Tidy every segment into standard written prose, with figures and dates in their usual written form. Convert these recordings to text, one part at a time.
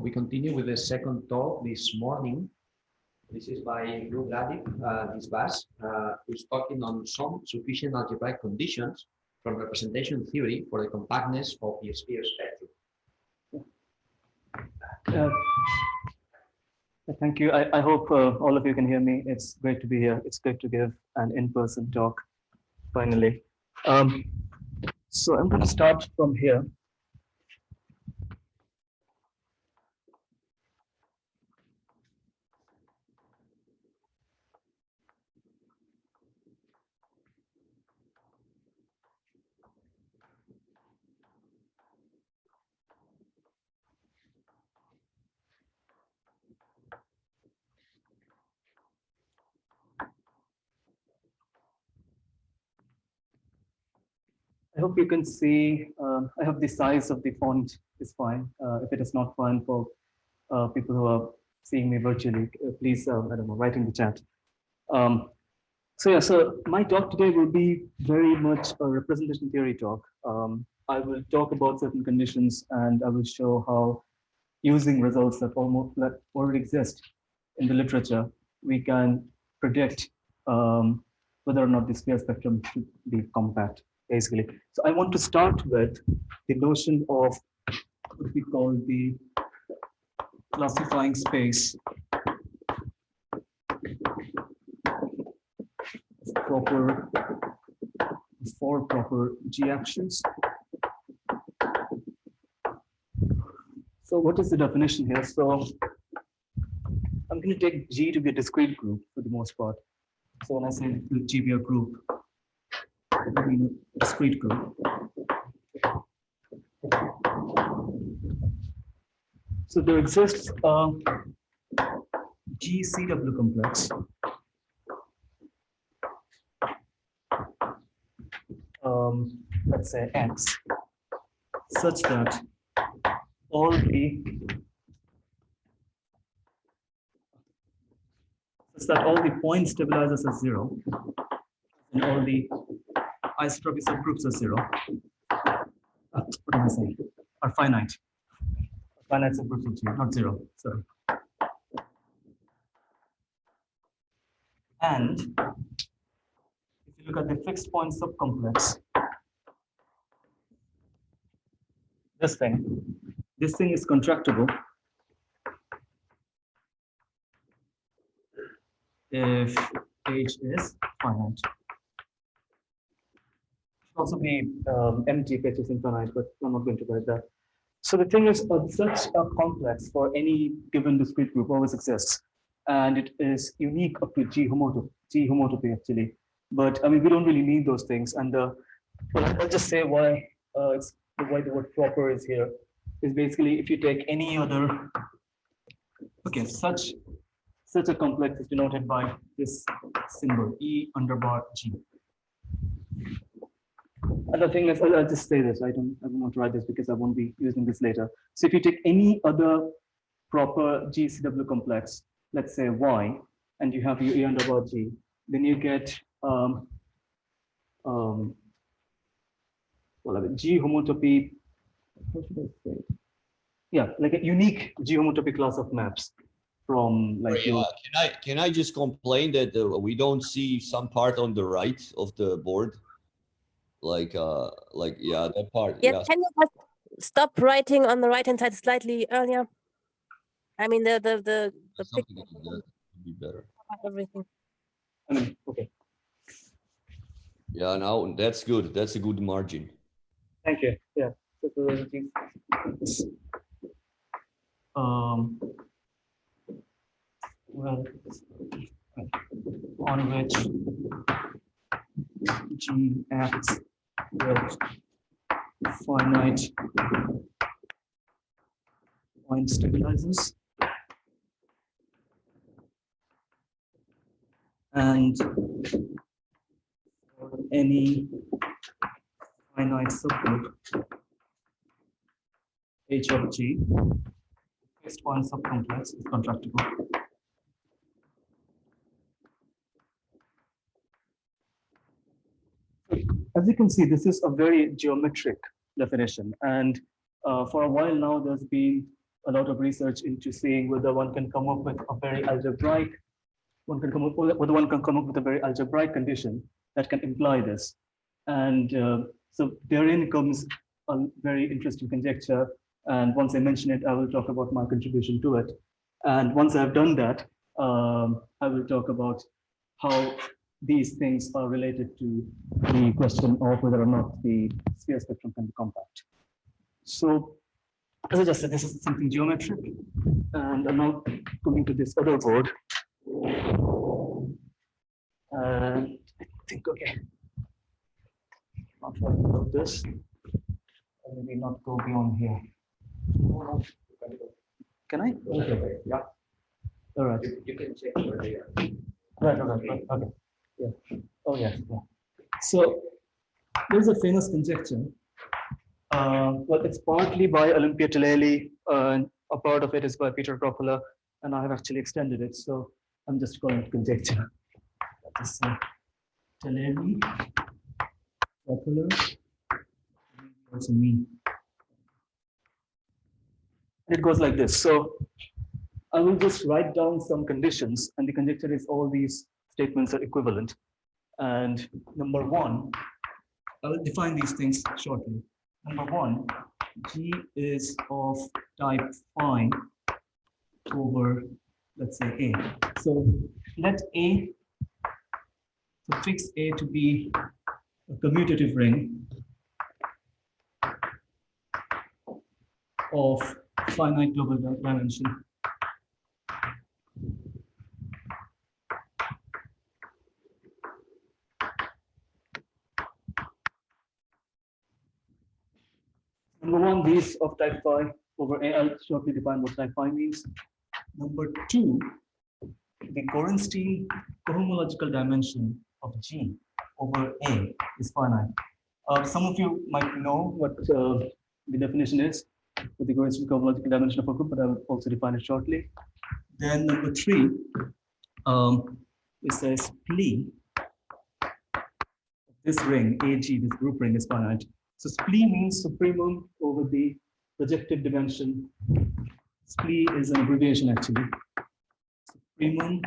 we continue with the second talk this morning. This is by Rudradip Biswas, who's talking on some sufficient algebraic conditions from representation theory for the compactness of the sphere spectrum. Thank you. I hope all of you can hear me. It's great to be here. It's great to give an in-person talk, finally. So I'm going to start from here. I hope you can see, I hope the size of the font is fine. If it is not fine for people who are seeing me virtually, please, I don't know, write in the chat. So my talk today will be very much a representation theory talk. I will talk about certain conditions and I will show how using results that already exist in the literature, we can predict whether or not the sphere spectrum should be compact, basically. So I want to start with the notion of what we call the classifying space for proper G actions. So what is the definition here? So I'm going to take G to be a discrete group for the most part. So when I say G be a group, I mean a discrete group. So there exists a GCW complex let's say X, such that all the point stabilizers are 0 and all the isotropy subgroups are 0. What am I saying? Are finite. Finite subgroups are 0, not 0. Sorry. And if you look at the fixed point subcomplex, this thing is contractible if H is finite. It should also be empty if H is infinite, but I'm not going to write that. So the thing is, such a complex for any given discrete group always exists, and it is unique up to G homotopy actually. But I mean, we don't really need those things, and well, I'll just say why why the word proper is here is basically if you take any other, okay, such a complex is denoted by this symbol E underbar G. And the thing is, I'll just say this. I don't want to write this because I won't be using this later. So if you take any other proper GCW complex, let's say Y, and you have your E underbar G, then you get well, G homotopy. How should I say it? Yeah, like a unique G homotopy class of maps from like. Can I just complain that we don't see some part on the right of the board? Like yeah, that part. Yeah, can you just stop writing on the right hand side slightly earlier? I mean the something like that would be better. Everything. Okay. Yeah, now that's good. That's a good margin. Thank you. Yeah. Well, on which G acts with finite point stabilizers and for any finite subgroup H of G, fixed point subcomplex is contractible. As you can see, this is a very geometric definition, and for a while now, there's been a lot of research into seeing whether one can come up with a very algebraic, whether one can come up with a very algebraic condition that can imply this. And so therein comes a very interesting conjecture. And once I mention it, I will talk about my contribution to it. And once I've done that, I will talk about how these things are related to the question of whether or not the sphere spectrum can be compact. So, as I just said, this is something geometric. And I'm now going to this other board. And I think, okay, not sure about this. Or maybe not go beyond here. Can I? Okay. Yeah. All right. You can check where they are. Right. Okay. Yeah. Oh, yes. Yeah. So there's a famous conjecture. Well, it's partly by Olympia Tilleley, and a part of it is by Peter Croppola, and I have actually extended it. So I'm just calling it conjecture. That is Tilleley, Croppola, also me. It goes like this. So I will just write down some conditions, and the conjecture is all these statements are equivalent. And number one, I will define these things shortly. Number one, G is of type phi over, let's say, A. So let A, so fix A to be a commutative ring of finite global dimension. Number one, these of type phi over A. I'll shortly define what type phi means. Number two, the Gorenstein cohomological dimension of G over A is finite. Some of you might know what the definition is for the Gorenstein cohomological dimension of a group, but I will also define it shortly. Then number three, it says splee. This ring, AG, this group ring is finite. So splee means supremum over the projective dimension. Splee is an abbreviation actually. Supremum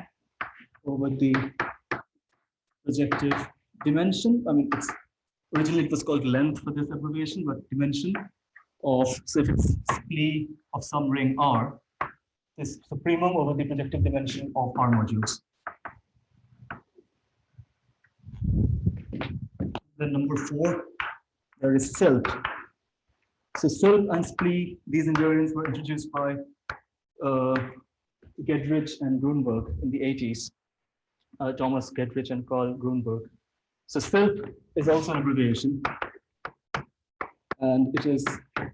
over the projective dimension. I mean, it's originally it was called length for this abbreviation, but dimension of, so if it's splee of some ring R, is supremum over the projective dimension of R modules. Then number four, there is SILP. So SILP and splee, these invariants were introduced by Gedrich and Grunberg in the 80s. Thomas Gedrich and Carl Grunberg. So SILP is also an abbreviation, and it is an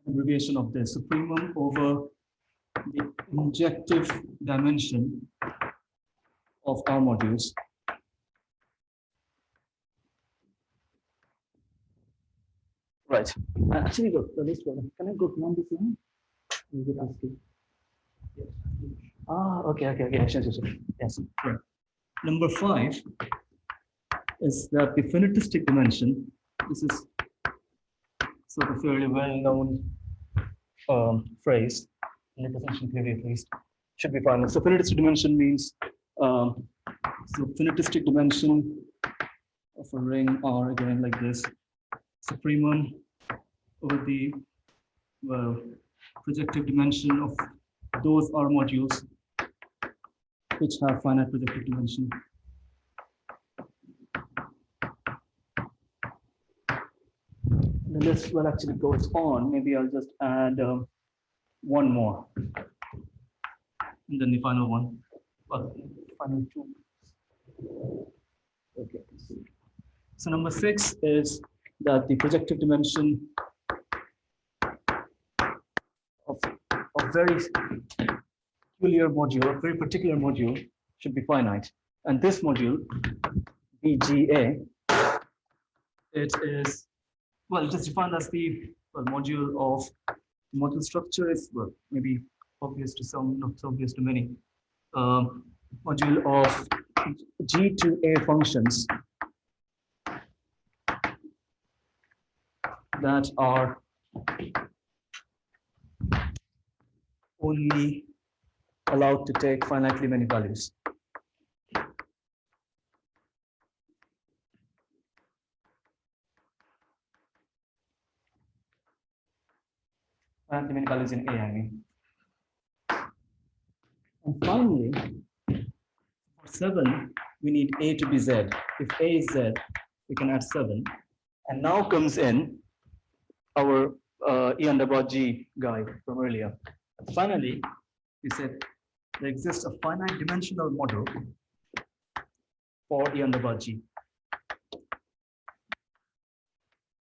abbreviation of the supremum over the injective dimension of R modules. Right. Actually, look, the list one. Can I go beyond this line? Is it asking? Yes. Ah, okay. Sure. Yes. Right. Number five is that the finitistic dimension. This is sort of fairly well-known phrase in representation theory, at least. Should be fine. So finitistic dimension means so finitistic dimension of a ring R again like this. Supremum over the projective dimension of those R modules which have finite projective dimension. The list will actually goes on. Maybe I'll just add one more, and then the final one. Well, final two. Okay. So number six is that the projective dimension of a very peculiar module, a very particular module, should be finite. And this module, BGA, it is, well, just defined as the module of the module structure is, well, maybe obvious to some, not so obvious to many. Module of G to A functions that are only allowed to take finitely many values. Finitely many values in A, I mean. And finally, for 7, we need A to be Z. If A is Z, we can add 7. And now comes in our E underbar G guy from earlier. And finally, we said there exists a finite dimensional model for E underbar G.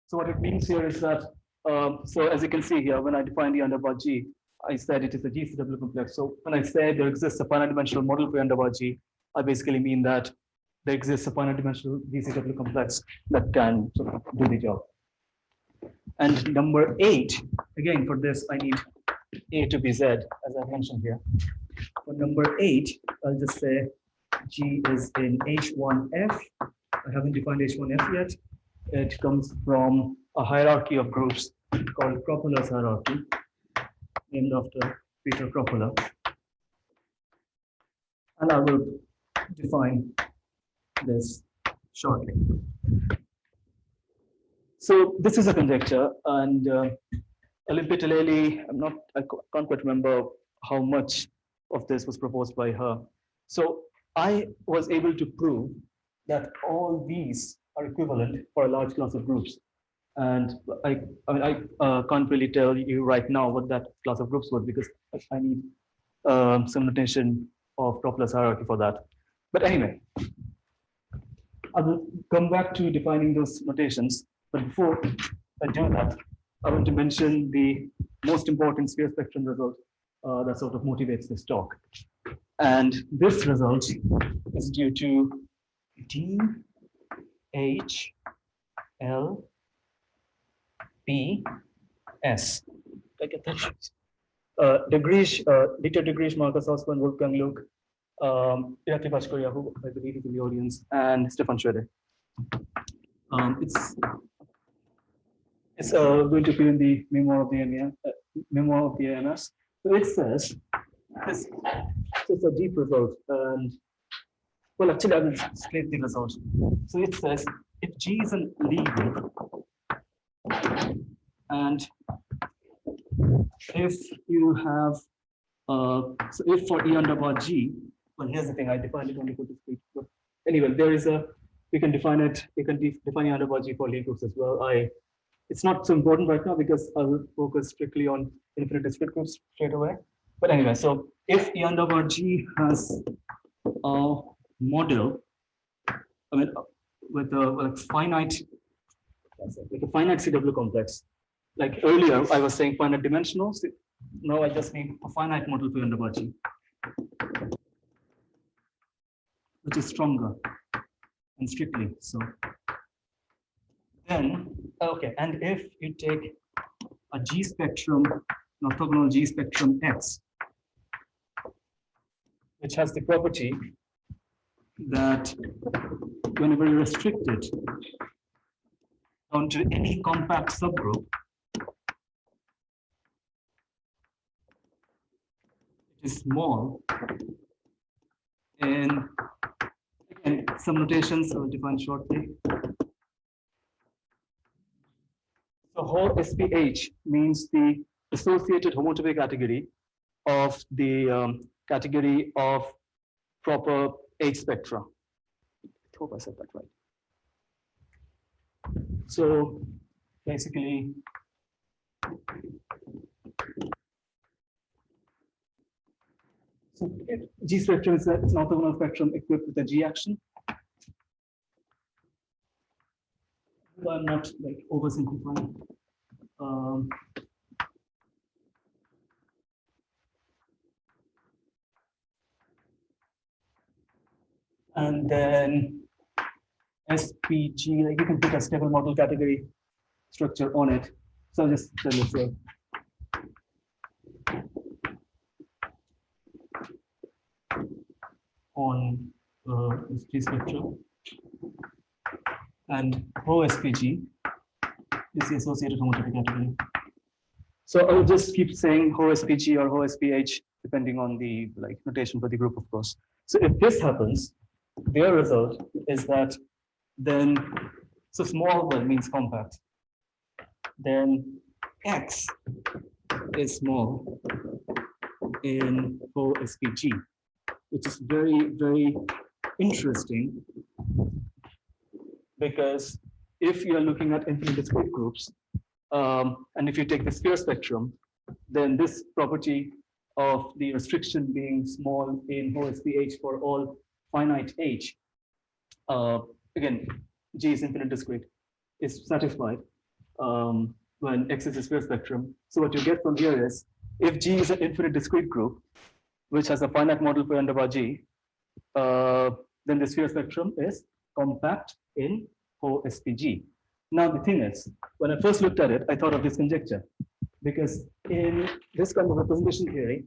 So what it means here is that, so as you can see here, when I define E underbar G, I said it is a GCW complex. So when I say there exists a finite dimensional model for E underbar G, I basically mean that there exists a finite dimensional GCW complex that can sort of do the job. And number 8, again, for this, I need A to be Z, as I mentioned here. For number 8, I'll just say G is in H1F. I haven't defined H1F yet. It comes from a hierarchy of groups called Kroppola's hierarchy, named after Peter Kroppola. And I will define this shortly. So this is a conjecture, and Olympia Taleli, I can't quite remember how much of this was proposed by her. So I was able to prove that all these are equivalent for a large class of groups. And I can't really tell you right now what that class of groups was, because I need some notation of Kroppola's hierarchy for that. But anyway, I will come back to defining those notations. But before I do that, I want to mention the most important sphere spectrum result that sort of motivates this talk. And this result is due to D, H, L, P, S. I get that. Dieter Degrish, Marcus Osborne, Wolfgang Luke, Irakli Bashkoria, who I believe is in the audience, and Stefan Schroeder. It's going to appear in the memoir of the AMS. So it says it's a deep result, and well, actually, I will state the result. So it says if G is an Lie group, and if you have so if for E underbar G, well, here's the thing, I defined it only for discrete, but anyway, there is a, we can define it, you can define E underbar G for Lie groups as well. It's not so important right now because I will focus strictly on infinite discrete groups straight away. But anyway, so if E underbar G has a model, I mean, with a finite CW complex, like earlier I was saying finite dimensional, so now I just need a finite model for E underbar G, which is stronger and strictly so. Then, okay, and if you take a G spectrum, an orthogonal G spectrum X, which has the property that whenever you restrict it down to any compact subgroup, it is small, and again, some notations I will define shortly. So whole SPH means the associated homotopy category of the category of proper H spectra. I hope I said that right. So basically, so G spectrum is it's an orthogonal spectrum equipped with a G action. I'm not like oversimplifying. And then SPG, like you can put a stable model category structure on it. So I'll just tell this here. On this G spectrum. And rho SPG is the associated homotopy category. So I'll just keep saying HOSPG or HOSPH, depending on the notation for the group, of course. So if this happens, their result is that then, so small well means compact, then X is small in HOSPG, which is very, very interesting, because if you're looking at infinite discrete groups, and if you take the sphere spectrum, then this property of the restriction being small in HOSPH for all finite H, again, G is infinite discrete, is satisfied when X is a sphere spectrum. So what you get from here is, if G is an infinite discrete group, which has a finite model for n bar G, then the sphere spectrum is compact in HOSPG. Now the thing is, when I first looked at it, I thought of this conjecture, because in this kind of representation theory,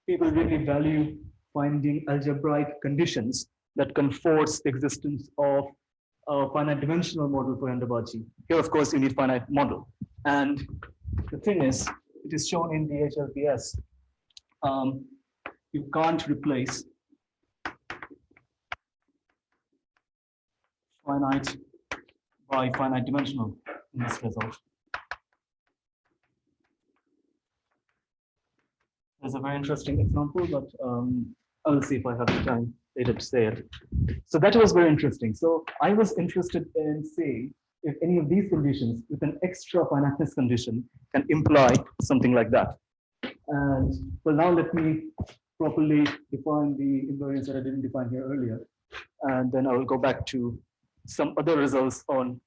people really value finding algebraic conditions that can force the existence of a finite dimensional model for n bar G. Here, of course, you need finite model. And the thing is, it is shown in the HLPS. You can't replace finite by finite dimensional in this result. There's a very interesting example, but I'll see if I have the time later to say it. So that was very interesting. So I was interested in seeing if any of these conditions with an extra finiteness condition can imply something like that. And well, now let me properly define the invariance that I didn't define here earlier. And then I will go back to some other results on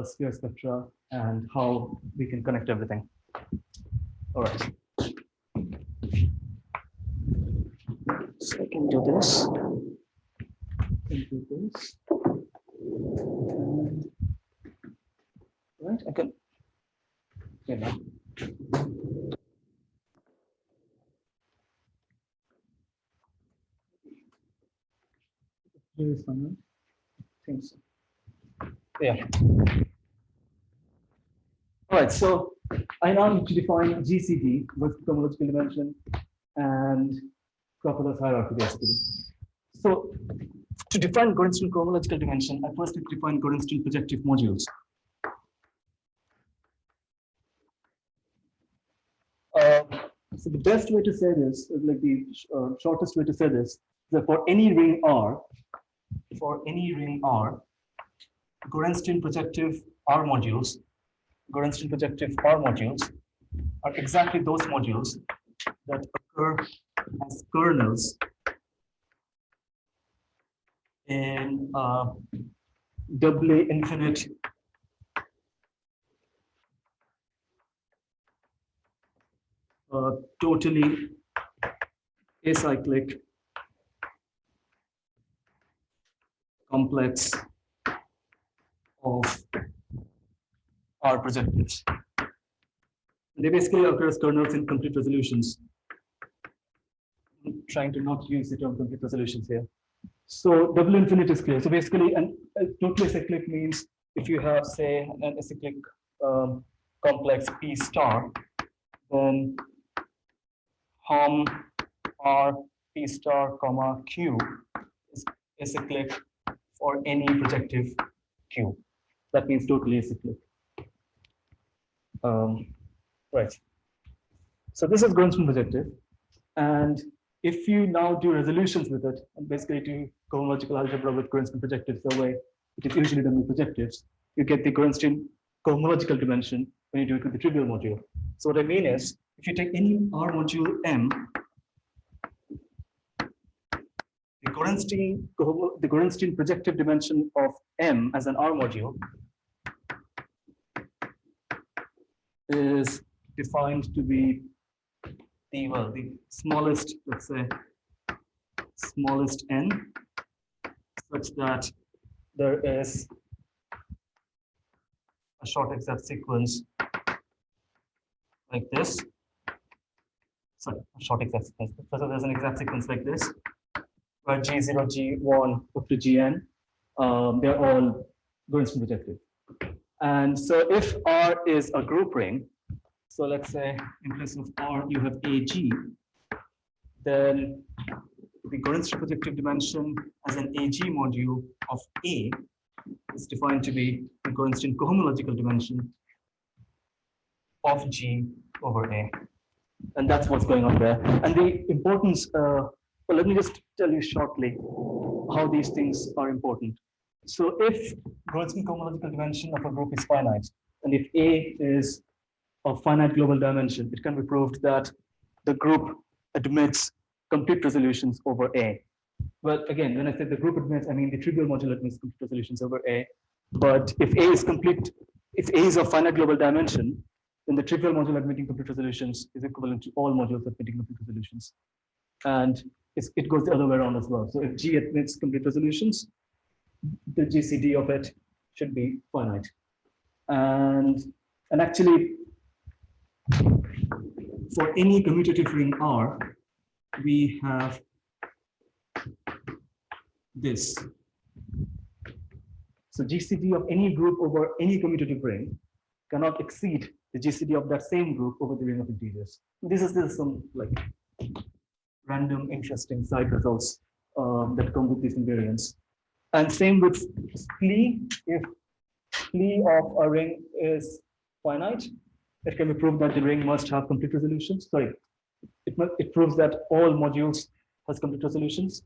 sphere spectra and how we can connect everything. All right. So I can do this. Right, I can. Okay, now. Here is fine, right? I think so. Yeah. All right, so I now need to define GCD with cohomological dimension and Kropothor's hierarchy, basically. So to define Gorenstein cohomological dimension, I first need to define Gorenstein projective modules. So the best way to say this, like the shortest way to say this, is that for any ring R, Gorenstein projective R modules are exactly those modules that occur as kernels in doubly infinite totally acyclic complex of R projectives. They basically occur as kernels in complete resolutions. I'm trying to not use the term complete resolutions here. So double infinite is clear. So basically, and totally acyclic means if you have, say, an acyclic complex P star, then Hom R P star comma Q is acyclic for any projective Q. That means totally acyclic. Right. So this is Gorenstein projective. And if you now do resolutions with it, and basically do cohomological algebra with Gorenstein projectives the way it is usually done with projectives, you get the Gorenstein cohomological dimension when you do it with the trivial module. So what I mean is, if you take any R module M, the Gorenstein projective dimension of M as an R module is defined to be the smallest, let's say, smallest n, such that there is a short exact sequence like this. Sorry, a short exact sequence. So there's an exact sequence like this, where G0, G1 up to Gn, they're all Gorenstein projective. And so if R is a group ring, So let's say in place of R, you have AG. Then the coordinate projective dimension as an AG module of A is defined to be the coordinate cohomological dimension of G over A. And that's what's going on there. And the importance, well, let me just tell you shortly how these things are important. So if Grotzian cohomological dimension of a group is finite, and if A is of finite global dimension, it can be proved that the group admits complete resolutions over A. Well, again, when I say the group admits, I mean the trivial module admits complete resolutions over A. But if A is complete, if A is of finite global dimension, then the trivial module admitting complete resolutions is equivalent to all modules admitting complete resolutions. And it goes the other way around as well. So if G admits complete resolutions, the GCD of it should be finite. And actually, for any commutative ring R, we have this. So GCD of any group over any commutative ring cannot exceed the GCD of that same group over the ring of integers. This is some like random interesting side results that come with these invariants. And same with Pli. If Pli of a ring is finite, it can be proved that the ring must have complete resolutions. Sorry, it proves that all modules has complete resolutions.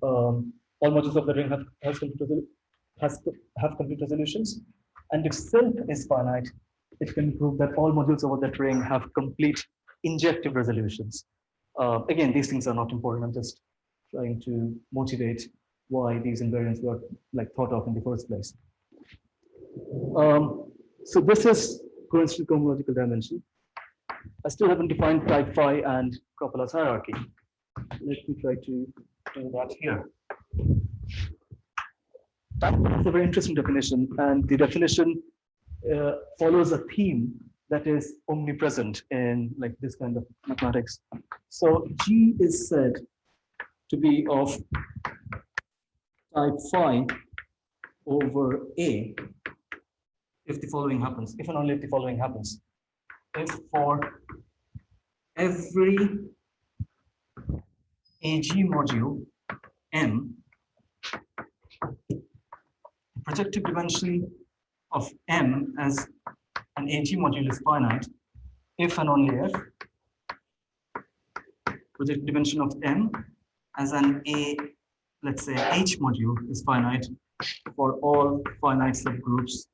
All modules of the ring have complete resolutions. And if self is finite, it can prove that all modules over that ring have complete injective resolutions. Again, these things are not important. I'm just trying to motivate why these invariants were like thought of in the first place. So this is coincident cohomological dimension. I still haven't defined type phi and Coppola's hierarchy. Let me try to do that here. Type phi is a very interesting definition, and the definition follows a theme that is omnipresent in like this kind of mathematics. So G is said to be of type phi over A if the following happens, if and only if the following happens. If for every AG module M, projective dimension of M as an AG module is finite, if and only if projective dimension of M as an let's say H module is finite for all finite subgroups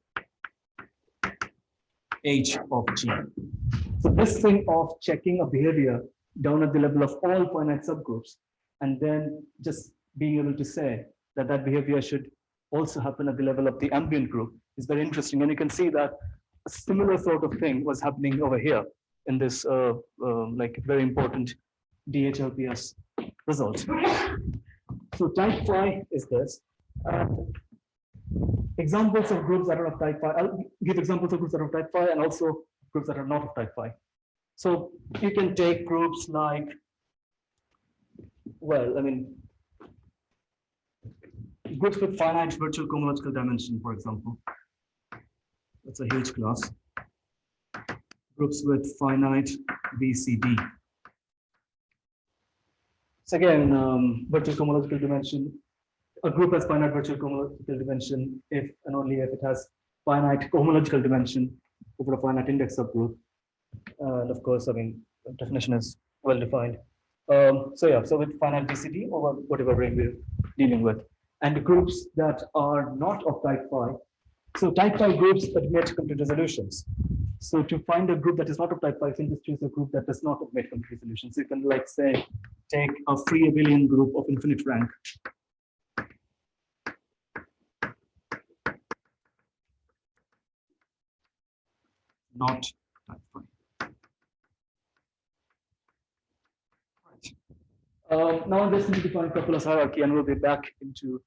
H of G. So this thing of checking a behavior down at the level of all finite subgroups and then just being able to say that that behavior should also happen at the level of the ambient group is very interesting. And you can see that a similar sort of thing was happening over here in this like very important DHLPS result. So type phi is this. Examples of groups that are of type phi. I'll give examples of groups that are of type phi and also groups that are not of type phi. So you can take groups like, well, I mean, groups with finite virtual cohomological dimension, for example. That's a H class. Groups with finite VCD. So again, virtual cohomological dimension. A group has finite virtual cohomological dimension if and only if it has finite cohomological dimension over a finite index subgroup. And of course, I mean, the definition is well defined. So yeah, so with finite VCD over whatever ring we're dealing with. And groups that are not of type phi. So type phi groups admit complete resolutions. So to find a group that is not of type phi, you can just choose a group that does not admit complete resolutions. So you can like say, take a free abelian group of infinite rank. Not type phi. Right. Now I'm just going to define Coppola's hierarchy, and we'll be back into.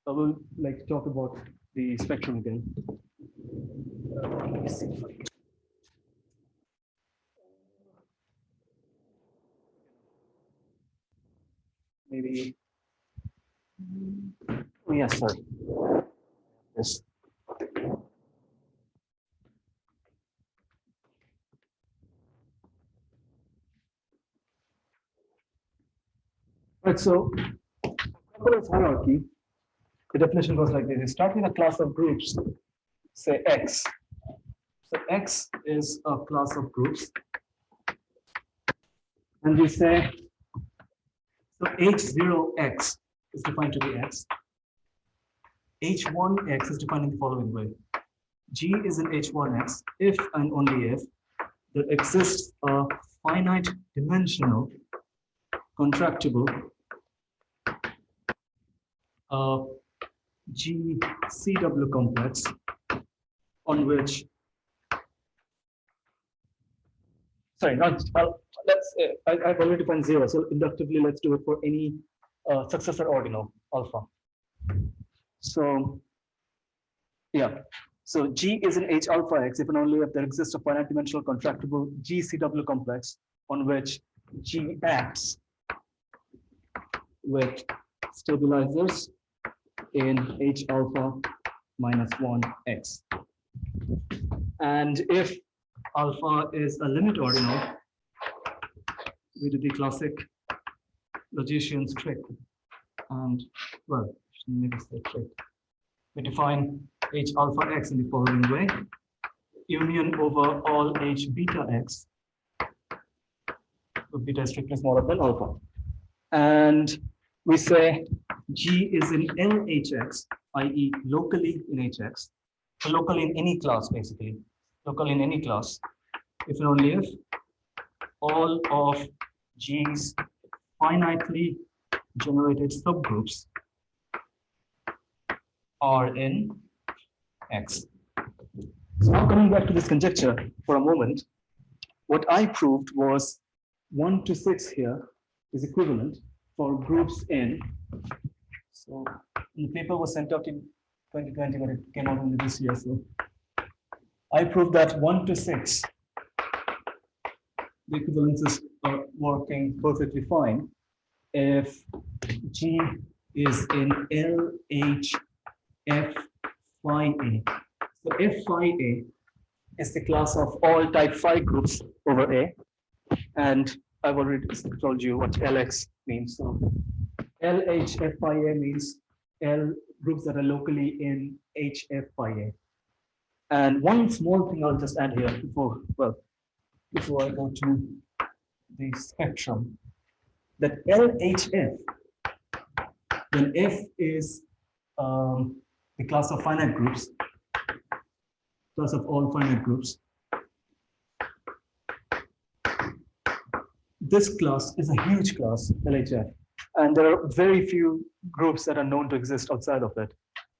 We'll like talk about the spectrum again. Let me see if I can. Maybe. Oh yeah, sorry. Yes. Right, so Couples hierarchy, the definition goes like this. You start with a class of groups, say X. So X is a class of groups. And we say, so H0X is defined to be X. H1X is defined in the following way. G is in H1X if and only if there exists a finite dimensional contractible GCW complex on which, sorry, not, I've already defined zero, so inductively let's do it for any successor ordinal alpha. So, yeah, so G is in H alpha X if and only if there exists a finite dimensional contractible GCW complex on which G acts with stabilizers in H alpha minus 1X. And if alpha is a limit ordinal, we do the classic logician's trick. And, well, maybe say trick. We define H alpha X in the following way. Union over all H beta X. So beta is strictly smaller than alpha. And we say G is in LHX, i.e. locally in HX. So locally in any class, basically. Local in any class. If and only if all of G's finitely generated subgroups are in X. So now coming back to this conjecture for a moment, what I proved was 1 to 6 here is equivalent for groups in. So the paper was sent out in 2020, but it came out only this year. So I proved that 1 to 6, the equivalences are working perfectly fine if G is in LHF phi A. So F phi A is the class of all type phi groups over A. And I've already told you what LX means. So LHF phi A means L groups that are locally in HF phi A. And one small thing I'll just add here before I go to the spectrum, that LHF, when F is the class of finite groups, class of all finite groups, this class is a huge class, LHF, and there are very few groups that are known to exist outside of it.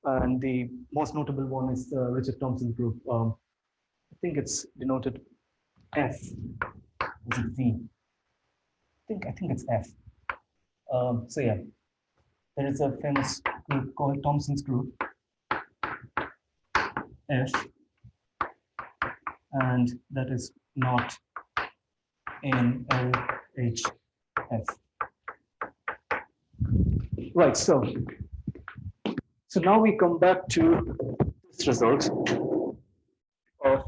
And the most notable one is the Richard Thompson group. I think it's denoted F. Is it V? I think it's F. So yeah, there is a famous group called Thompson's group, F, and that is not in LHF. Right, so now we come back to this result of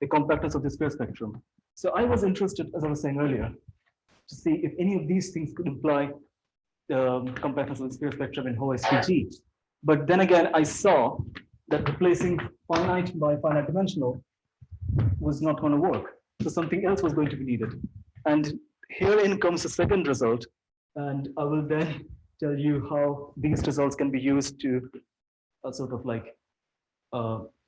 the compactness of the square spectrum. So I was interested, as I was saying earlier, to see if any of these things could imply the compactness of the square spectrum in OSPG. But then again, I saw that replacing finite by finite dimensional was not going to work. So something else was going to be needed. And herein comes the second result. And I will then tell you how these results can be used to sort of like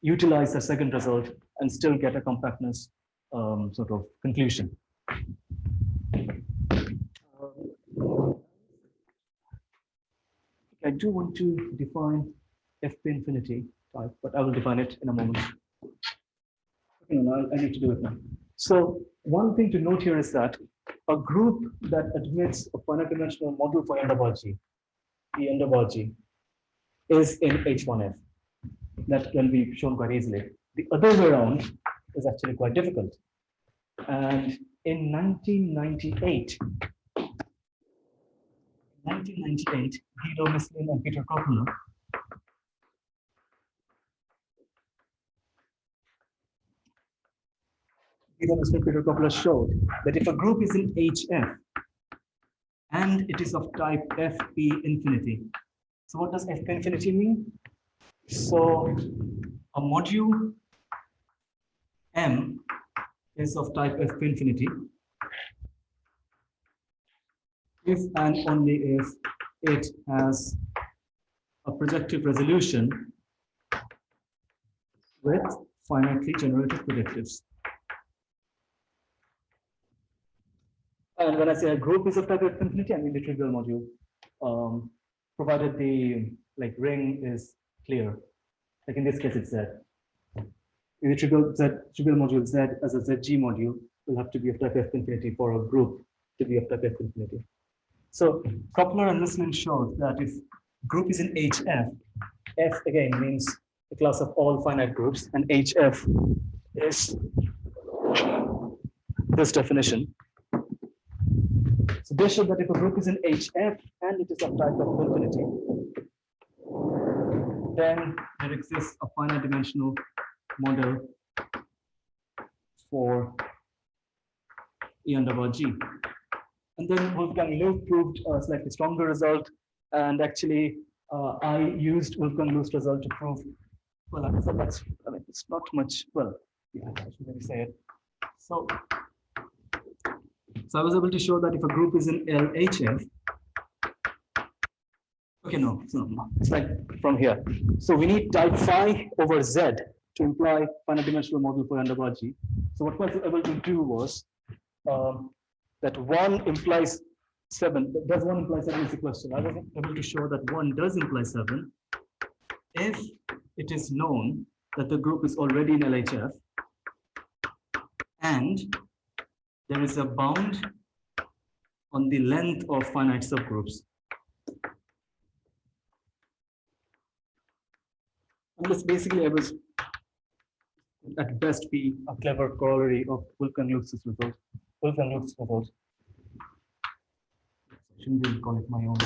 utilize the second result and still get a compactness sort of conclusion. I do want to define FP infinity type, but I will define it in a moment. I need to do it now. So one thing to note here is that a group that admits a finite dimensional model for n bar G, the n bar G, is in H1F. That can be shown quite easily. The other way around is actually quite difficult. And in 1998, Guido Mislin and Peter Coppola showed that if a group is in HF, and it is of type Fp infinity. So what does Fp infinity mean? So a module M is of type Fp infinity if and only if it has a projective resolution with finitely generated projectives. And when I say a group is of type F infinity, I mean the trivial module, provided the ring is clear. Like in this case, it's Z. In the trivial module Z as a ZG module will have to be of type F infinity for a group to be of type F infinity. So Koppler and Lisman showed that if group is in HF, F again means the class of all finite groups, and HF is this definition. So they showed that if a group is in HF and it is of type of infinity, then there exists a finite dimensional model for E underbar G. And then Wolfgang Loeb proved a slightly stronger result, and actually I used Wolfgang Loeb's result to prove, well, I mean, it's not much, well, yeah, I should maybe say it. So I was able to show that if a group is in LHF, okay, no, it's like from here. So we need type phi over Z to imply finite dimensional model for underbar G. So what I was able to do was that 1 implies 7. Does 1 imply 7 is the question. I was able to show that 1 does imply 7 if it is known that the group is already in LHF and there is a bound on the length of finite subgroups. And this basically I was at best be a clever corollary of Wolfgang Loeb's result. Wolfgang Loeb's result. I shouldn't really call it my own.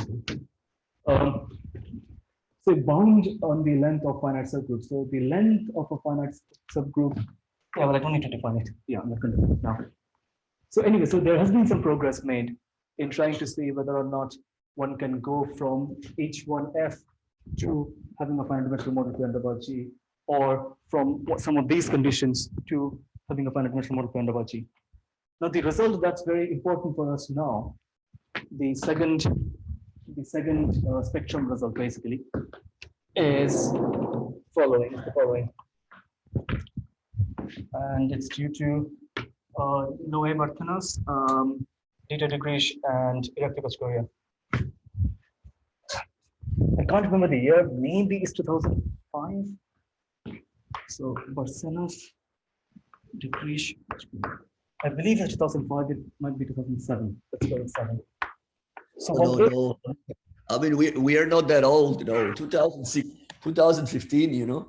So bound on the length of finite subgroups. So the length of a finite subgroup. Yeah, well, I don't need to define it. Yeah, I'm not going to do it now. So anyway, so there has been some progress made in trying to see whether or not one can go from H1F to having a finite dimensional model for underbar G, or from some of these conditions to having a finite dimensional model for underbar G. Now, the result that's very important for us now, the second spectrum result basically is the following, and it's due to Noé Martinez, Dieter de Griesch, and Irakli Koskoria. I can't remember the year, maybe it's 2005. So Barcenas, de Griesch, I believe it's 2005, it might be 2007. That's 2007. So no. I mean, we are not that old, you know. 2006, 2015, you know.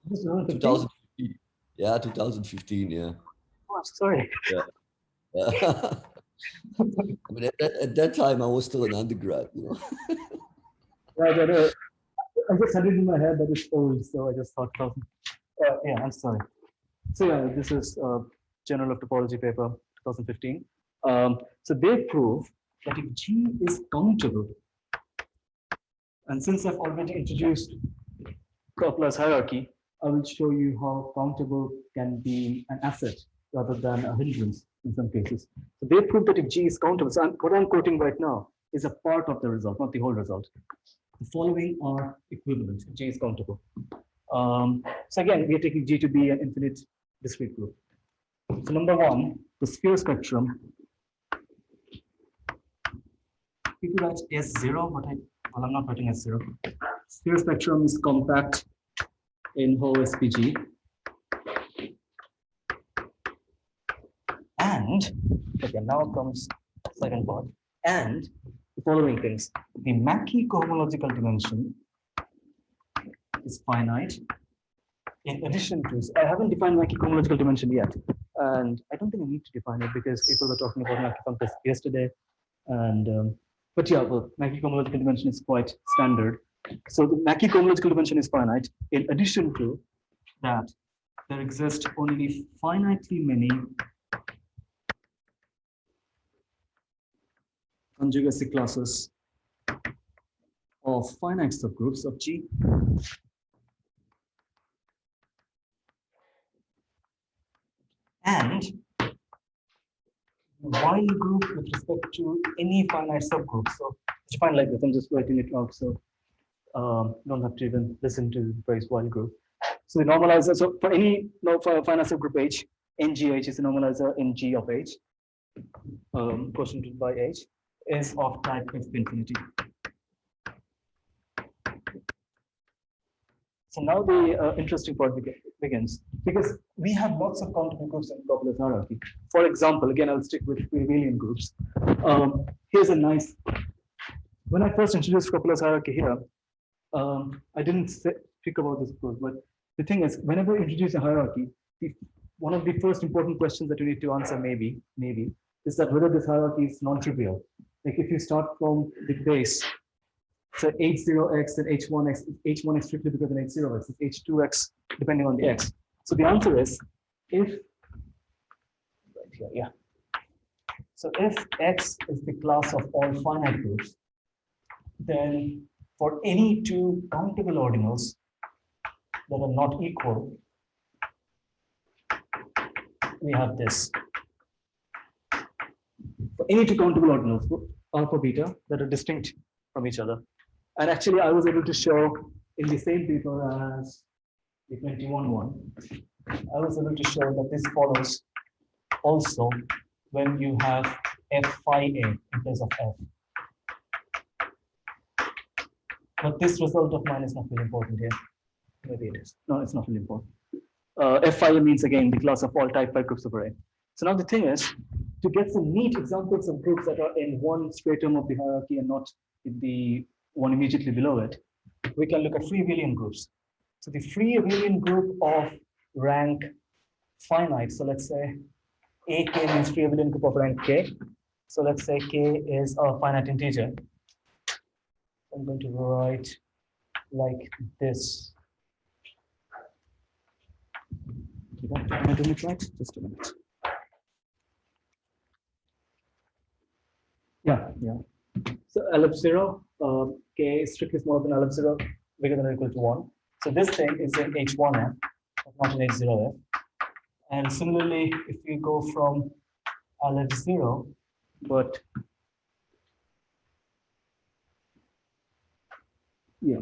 2015. Yeah, 2015. Yeah. Oh, I'm sorry. Yeah. I mean, at that time, I was still an undergrad, you know. Right, I just had it in my head that it's old, so I just thought, yeah, I'm sorry. So yeah, this is Journal of Topology paper, 2015. So they prove that if G is countable, and since I've already introduced Koppler's hierarchy, I will show you how countable can be an asset rather than a hindrance in some cases. So they prove that if G is countable, so what I'm quoting right now is a part of the result, not the whole result. The following are equivalent. G is countable. So again, we are taking G to be an infinite discrete group. So number one, the sphere spectrum. People write S0, but I'm not writing S0. Sphere spectrum is compact in whole SPG. And, okay, now comes the second part. And the following things. The Mackey cohomological dimension is finite. In addition to, I haven't defined Mackey cohomological dimension yet. And I don't think I need to define it because people were talking about Mackey compass yesterday. And, but yeah, well, Mackey cohomological dimension is quite standard. So the Mackey cohomological dimension is finite. In addition to that, there exist only finitely many conjugacy classes of finite subgroups of G. And while group with respect to any finite subgroup. So it's defined like this. I'm just writing it out, so don't have to even listen to the phrase while group. So the normalizer. So for any for finite subgroup H, NGH is the normalizer in G of H, quotiented by H, is of type F infinity. So now the interesting part begins, because we have lots of countable groups in Coupler's hierarchy. For example, again, I'll stick with abelian groups. Here's a nice, when I first introduced Coupler's hierarchy here, I didn't speak about this before, but the thing is, whenever you introduce a hierarchy, one of the first important questions that you need to answer maybe, is that whether this hierarchy is non-trivial. Like if you start from the base, so H0x and H1x, H1 is strictly because of H0x, it's H2x depending on the x. So the answer is if, right here, yeah. So if x is the class of all finite groups, then for any two countable ordinals that are not equal, we have this. For any two countable ordinals, alpha, beta, that are distinct from each other. And actually, I was able to show in the same paper as the 21 one, I was able to show that this follows also when you have F phi A in place of F. But this result of mine is not really important here. Maybe it is. No, it's not really important. F phi A means, again, the class of all type phi groups over A. So now the thing is, to get some neat examples of groups that are in one stratum of the hierarchy and not in the one immediately below it, we can look at free abelian groups. So the free abelian group of rank finite. So let's say AK means free abelian group of rank K. So let's say K is a finite integer. I'm going to write like this. Am I doing it right? Just a minute. Yeah. So LF0, K is strictly smaller than LF0, bigger than or equal to 1. So this thing is in H1F, not in H0F. And similarly, if we go from LF0, but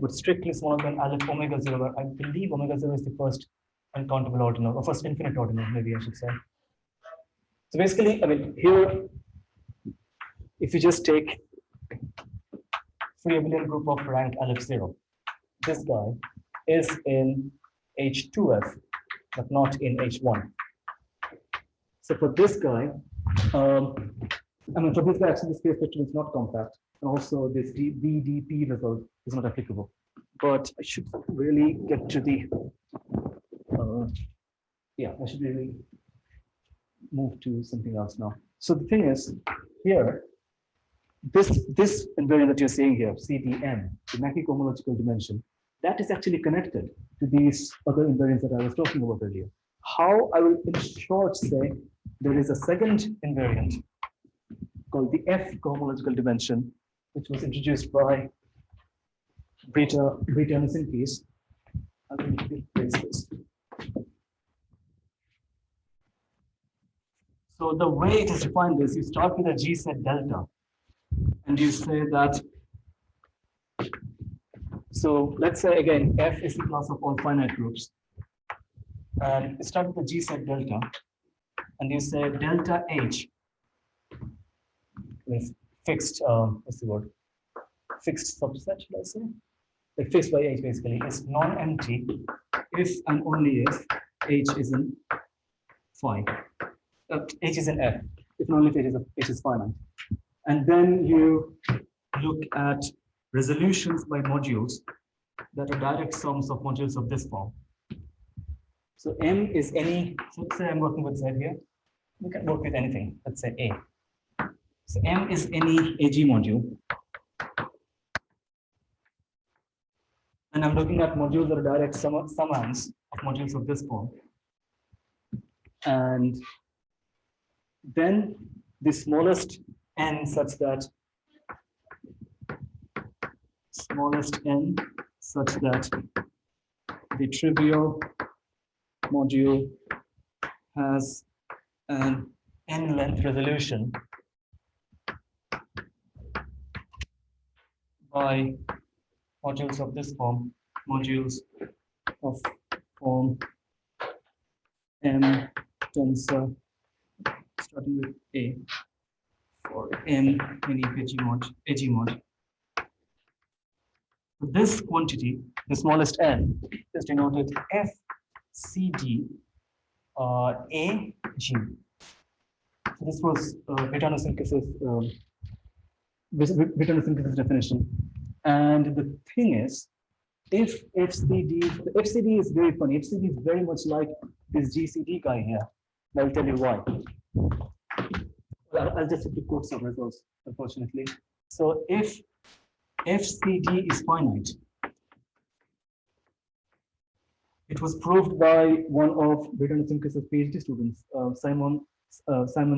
strictly smaller than Aleph omega 0, I believe omega 0 is the first uncountable ordinal, or first infinite ordinal, maybe I should say. So basically, I mean, here, if you just take free abelian group of rank Aleph0, this guy is in H2F, but not in H1. So for this guy, for this guy, actually, the space vector is not compact, and also this VDP result is not applicable. But I should really get to the, I should really move to something else now. So the thing is, here, this invariant that you're seeing here, CDM, the Mackey cohomological dimension, that is actually connected to these other invariants that I was talking about earlier. How I will, in short, say there is a second invariant called the F cohomological dimension, which was introduced by Brita Nisinskis. I'm going to replace this. So the way it is defined is you start with a G set delta, and you say that. So let's say again, F is the class of all finite groups. And you start with a G set delta, and you say delta H is fixed, what's the word? Fixed subset, let's say. Like fixed by H basically is non-empty if and only if H is in phi. H is in F, if and only if H is finite. And then you look at resolutions by modules that are direct sums of modules of this form. So M is any, so let's say I'm working with Z here. We can work with anything, let's say A. So M is any AG module. And I'm looking at modules that are direct summands of modules of this form. And then the smallest n such that smallest n such that the trivial module has an n-length resolution by modules of this form, modules of form M tensor starting with A for M in AG mod. This quantity, the smallest n, is denoted FCD AG. So this was Bertrand synthesis definition. And the thing is, if FCD is very funny. FCD is very much like this GCD guy here. I'll tell you why. Well, I'll just have to quote some results, unfortunately. So if FCD is finite, it was proved by one of Bertrand Simkis's PhD students, Simon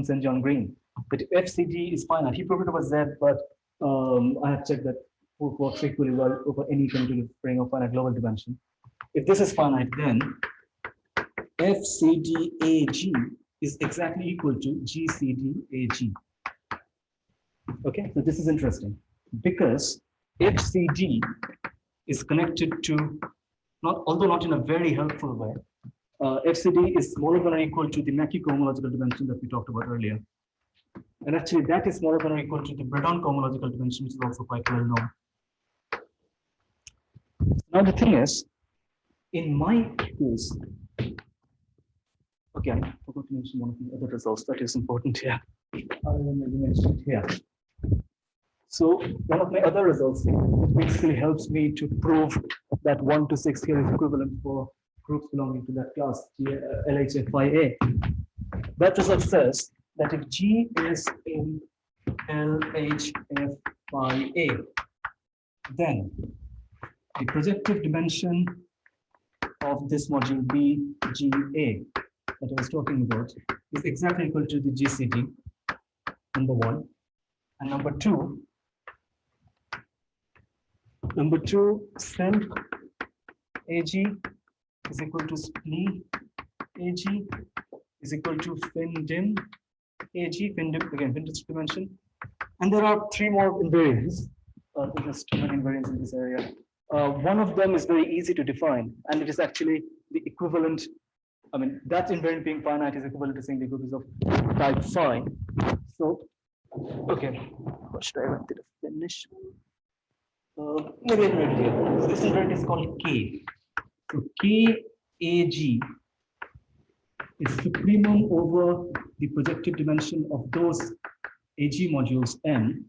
St. John Green, that if FCD is finite. He proved it was Z, but I have checked that works equally well over any continuous ring of finite global dimension. If this is finite, then FCDAG is exactly equal to GCDAG. Okay, so this is interesting because FCD is connected to, although not in a very helpful way, FCD is smaller than or equal to the Mackey cohomological dimension that we talked about earlier. And actually that is smaller than or equal to the Bertrand cohomological dimension, which is also quite well known. Now the thing is, in my case, okay, I forgot to mention one of the other results that is important here. I'll mention it here. So one of my other results basically helps me to prove that 1 to 6 here is equivalent for groups belonging to that class, LHFIA. That result says that if G is in LHFIA, then the projective dimension of this module BGA that I was talking about is exactly equal to the GCD, number one. And number two, self AG is equal to splee AG is equal to fin-dim AG, fin-dim, again, fin-disk dimension. And there are 3 more invariants. There's too many invariants in this area. One of them is very easy to define, and it is actually the equivalent. I mean, that invariant being finite is equivalent to saying the group is of type phi. So, okay, what should I write to finish? Maybe I write it here. So this invariant is called K. So KAG is supremum over the projective dimension of those AG modules N,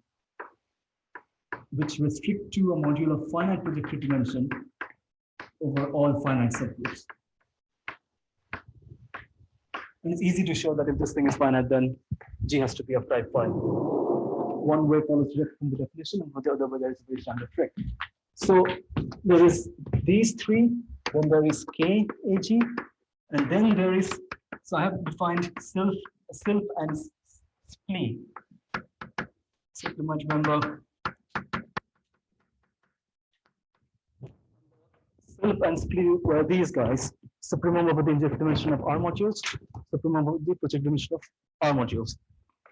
which restrict to a module of finite projective dimension over all finite subgroups. And it's easy to show that if this thing is finite, then G has to be of type phi. One way follows direct from the definition, and for the other way there is a very standard trick. So there is these 3, then there is KAG, and then there is, so I have defined self and splee. So you might remember self and splee were these guys, supremum over the injective dimension of R modules, supremum over the projective dimension of R modules.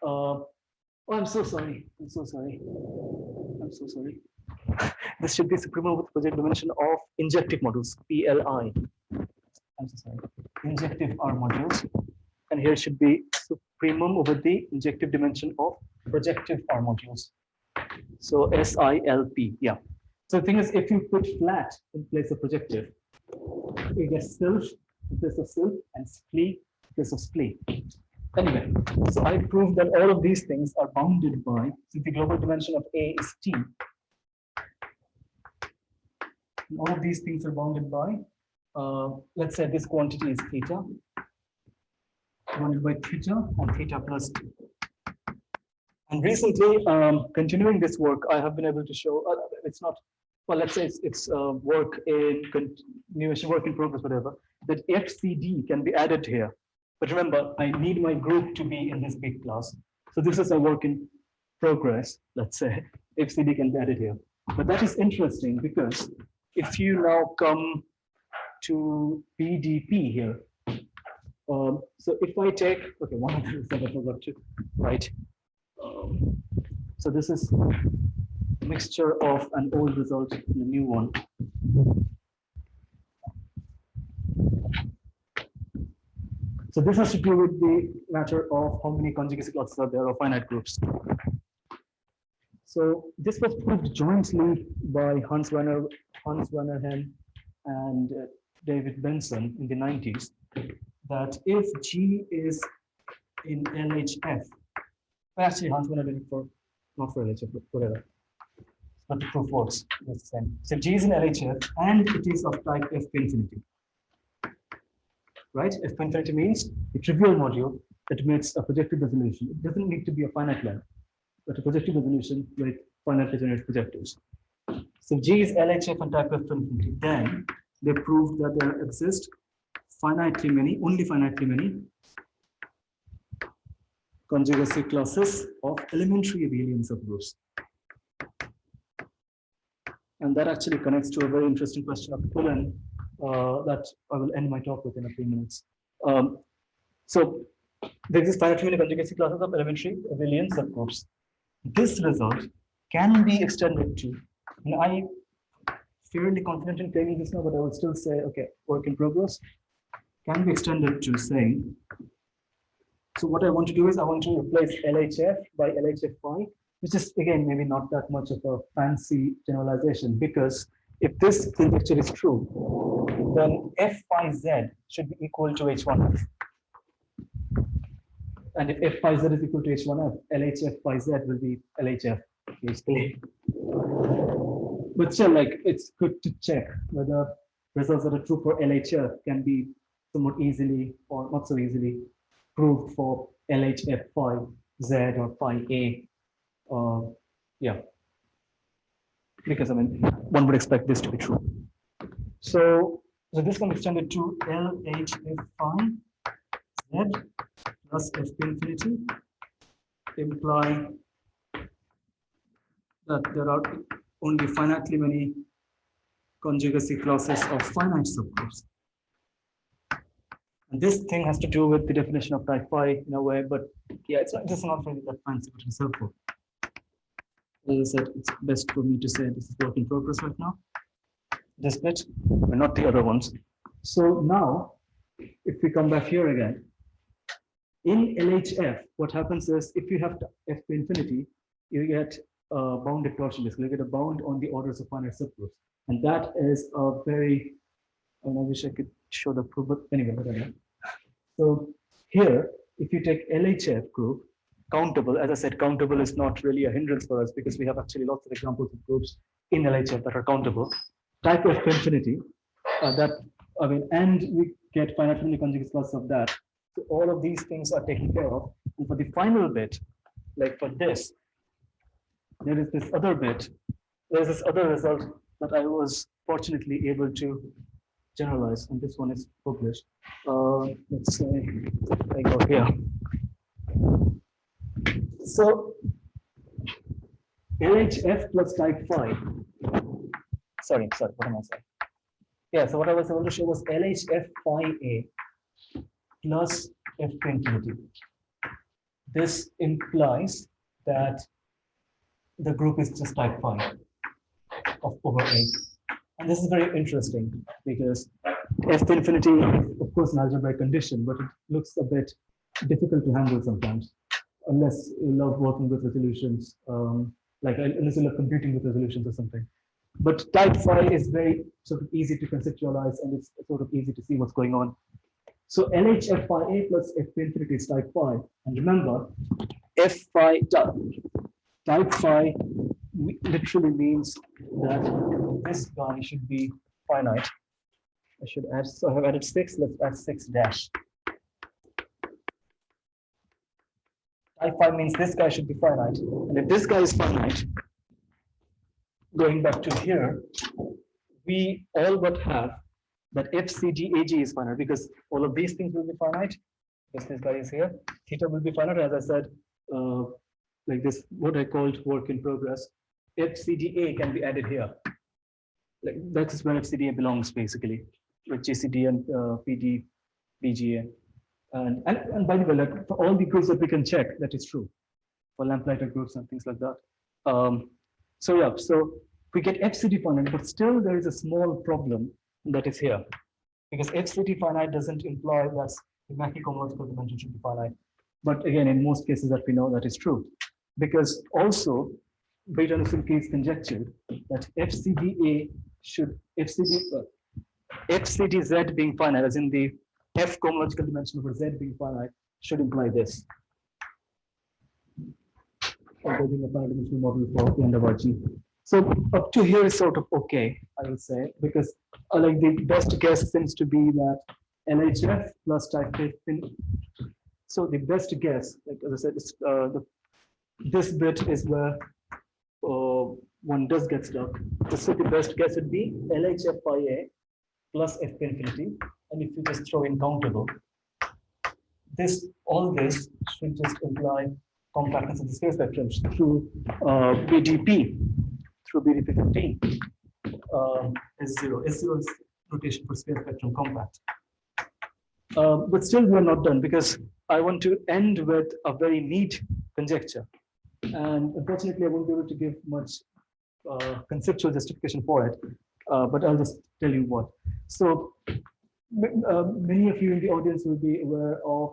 Oh, I'm so sorry. I'm so sorry. This should be supremum over the projective dimension of injective modules, PLI. I'm so sorry. Injective R modules. And here should be supremum over the injective dimension of projective R modules. So SILP, yeah. So the thing is, if you put flat in place of projective, you get self in place of self and splee in place of splee. Anyway, so I proved that all of these things are bounded by, so the global dimension of A is T. And all of these things are bounded by, let's say this quantity is theta, bounded by theta and theta plus T. And recently, continuing this work, I have been able to show, it's not, well, let's say it's work in continuation, work in progress, whatever, that FCD can be added here. But remember, I need my group to be in this big class. So this is a work in progress, let's say. FCD can be added here. But that is interesting because if you now come to BDP here, so if I take, okay, one of the result I forgot to write. So this is a mixture of an old result and a new one. So this has to do with the matter of how many conjugacy clauses are there or finite groups. So this was proved jointly by Hans Werner Hem and David Benson in the 90s, that if G is in LHF, actually Hans Werner did it for, not for LHF, but whatever, but the proof works, it's the same. So G is in LHF and it is of type F infinity. Right? F infinity means a trivial module that emits a projective resolution. It doesn't need to be a finite length, but a projective resolution with finitely generated projectives. So G is LHF and type F infinity. Then they proved that there exist finitely many, only finitely many conjugacy classes of elementary abelian subgroups. And that actually connects to a very interesting question of Pullen that I will end my talk with in a few minutes. So there exist finitely many conjugacy classes of elementary abelian subgroups. This result can be extended to, and I'm fairly confident in claiming this now, but I would still say, okay, work in progress, can be extended to saying, so what I want to do is I want to replace LHF by LHF phi, which is again, maybe not that much of a fancy generalization, because if this conjecture is true, then F phi Z should be equal to H1F. And if F phi Z is equal to H1F, LHF phi Z will be LHF, basically. But still, like, it's good to check whether results that are true for LHF can be somewhat easily or not so easily proved for LHF phi Z or phi A. Yeah, because I mean, one would expect this to be true. So this can be extended to LHF phi Z plus F infinity, implying that there are only finitely many conjugacy classes of finite subgroups. And this thing has to do with the definition of type phi in a way, but yeah, it's not really that fancy, but it's helpful. As I said, it's best for me to say this is work in progress right now. This bit, but not the other ones. So now, if we come back here again, in LHF, what happens is if you have F infinity, you get a bounded torsion disk. You get a bound on the orders of finite subgroups. And that is a very, I wish I could show the proof, but anyway, whatever. So here, if you take LHF group, countable, as I said, countable is not really a hindrance for us because we have actually lots of examples of groups in LHF that are countable. Type F infinity, and we get finitely conjugacy classes of that. So all of these things are taken care of. And for the final bit, like for this, there is this other bit. There's this other result that I was fortunately able to generalize, and this one is published. Let's say I go here. So LHF plus type phi. Sorry, what am I saying? Yeah, so what I was able to show was LHF phi A plus F infinity. This implies that the group is just type phi of over A. And this is very interesting because F infinity is, of course, an algebraic condition, but it looks a bit difficult to handle sometimes, unless you love working with resolutions, unless you love computing with resolutions or something. But type phi is very sort of easy to conceptualize, and it's sort of easy to see what's going on. So LHF phi A plus F infinity is type phi. And remember, F phi type phi literally means that this guy should be finite. I should add, so I have added 6, let's add 6 dash. Type phi means this guy should be finite. And if this guy is finite, going back to here, we all but have that FCG AG is finite because all of these things will be finite. Because this guy is here, theta will be finite. As I said, like this, what I called work in progress. FCDA can be added here. Like that is where FCDA belongs basically, with GCD and PD, PGA. And by the way, like for all the groups that we can check, that is true. For lamplighter groups and things like that. So yeah, so we get FCD finite, but still there is a small problem that is here. Because FCD finite doesn't imply that the macrochronological dimension should be finite. But again, in most cases that we know that is true. Because also, Beta-Nussbaum-Keys conjectured that FCDA should, FCDZ being finite, as in the F cohomological dimension over Z being finite, should imply this. Building a finite dimensional model for the underbar G. So up to here is sort of okay, I will say, because like the best guess seems to be that LHF plus type spin. So the best guess, like as I said, is, this bit is where one does get stuck. So the best guess would be LHF by A plus F infinity. And if you just throw in countable, all this should just imply compactness of the sphere spectrum through BDP, through BDP 15. S0 is notation for sphere spectrum compact. But still, we are not done because I want to end with a very neat conjecture. And unfortunately, I won't be able to give much conceptual justification for it, but I'll just tell you what. So many of you in the audience will be aware of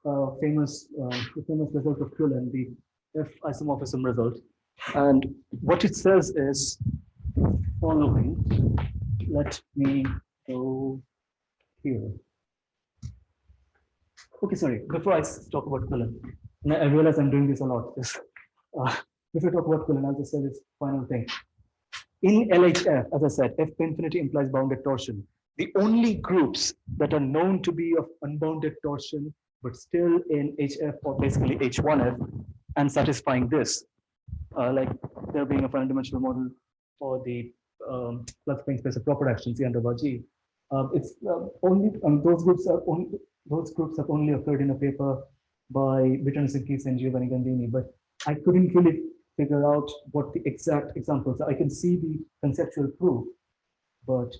the famous result of Cullen, the F isomorphism result. And what it says is following. Let me go here. Okay, sorry, before I talk about Cullen, I realize I'm doing this a lot. Before I talk about Cullen, I'll just say this final thing. In LHF, as I said, F infinity implies bounded torsion. The only groups that are known to be of unbounded torsion, but still in HF or basically H1F and satisfying this, like there being a finite dimensional model for the flux plane space of proper action, C under G. It's only those groups have only occurred in a paper by Beta-Nussbaum-Keys and Giovanni Gandini, but I couldn't really figure out what the exact examples are. I can see the conceptual proof, but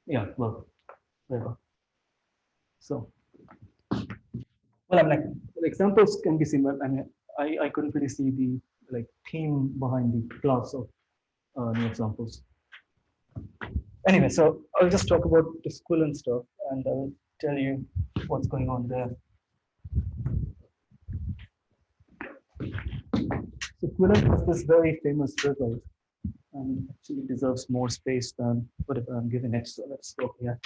yeah, well, whatever. So, well, I'm like, the examples can be seen, but I mean, I couldn't really see the like theme behind the class of new examples. Anyway, so I'll just talk about the Cullen stuff, and I'll tell you what's going on there. So Cullen has this very famous result, and actually deserves more space than whatever I'm giving it. So let's go here.